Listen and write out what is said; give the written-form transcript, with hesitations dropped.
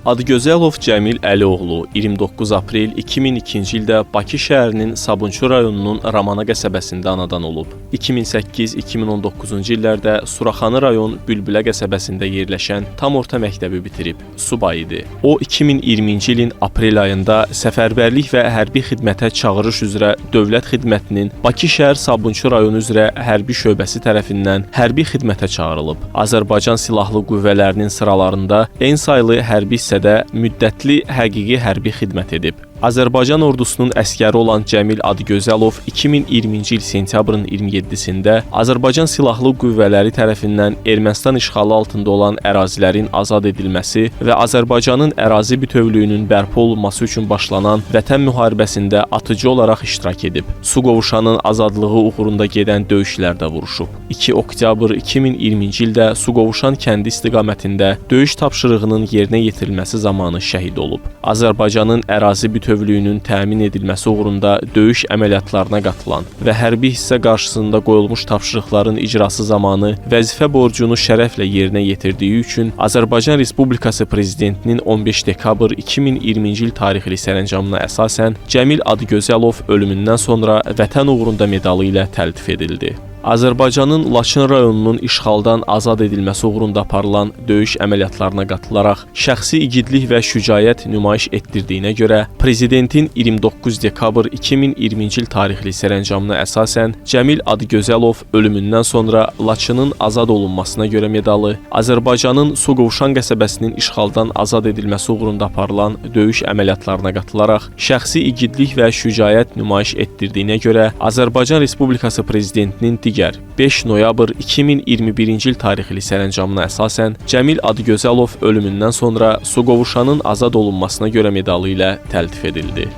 Adıgözəlov Cəmil Əlioğlu 29 aprel 2002-ci ildə Bakı şəhərinin Sabunçu rayonunun Ramana qəsəbəsində anadan olub. 2008-2019-cu illərdə Suraxanı rayon Bülbülə qəsəbəsində yerləşən tam orta məktəbi bitirib, subay idi. O 2020-ci ilin aprel ayında səfərbərlik və hərbi xidmətə çağırış üzrə Dövlət Xidmətinin Bakı şəhər Sabunçu rayonu üzrə hərbi şöbəsi tərəfindən hərbi xidmətə çağırılıb. Azərbaycan Silahlı Qüvvələrinin sıralarında ən saylı hərbi hissədə müddətli həqiqi hərbi xidmət edib. Azərbaycan ordusunun əskəri olan Cəmil Adıgözəlov 2020-ci il sentyabrın 27-sində Azərbaycan Silahlı Qüvvələri tərəfindən Ermənistan işğalı altında olan ərazilərin azad edilməsi və Azərbaycanın ərazi bütövlüyünün bərpa olunması üçün başlanan Vətən müharibəsində atıcı olaraq iştirak edib. Suqovuşanın azadlığı uğrunda gedən döyüşlərdə vuruşub. 2 oktyabr 2020-ci ildə Suqovuşan kəndi istiqamətində döyüş tapşırığının yerinə yetirilməsi zamanı şəhid olub. Azərbaycanın ərazi bütövlüyünün təmin edilməsi uğrunda döyüş əməliyyatlarına qatılan və hərbi hissə qarşısında qoyulmuş tapşırıqların icrası zamanı vəzifə borcunu şərəflə yerinə yetirdiyi üçün Azərbaycan Respublikası Prezidentinin 15 dekabr 2020-ci il tarixli sərəncamına əsasən Cəmil Adıgözəlov ölümündən sonra Vətən uğrunda medalı ilə təltif edildi. Azərbaycanın Laçın rayonunun işğaldan azad edilməsi uğrunda aparılan döyüş əməliyyatlarına qatılaraq şəxsi igidlik və şücaət nümayiş etdirdiyinə görə Prezidentin 29 dekabr 2020-ci il tarixli sərəncamına əsasən Cəmil Adıgözəlov ölümündən sonra Laçının azad olunmasına görə medalı, Azərbaycanın Suqovuşan qəsəbəsinin işğaldan azad edilməsi uğrunda aparılan döyüş əməliyyatlarına qatılaraq şəxsi igidlik və şücaət nümayiş etdirdiyinə görə Azərbaycan Respublikası Prezidentinin digər 5 noyabr 2021-ci il tarixli sərəncamına əsasən Cəmil Adıgözəlov ölümündən sonra Suqovuşanın azad olunmasına görə medalı ilə təltif edildi.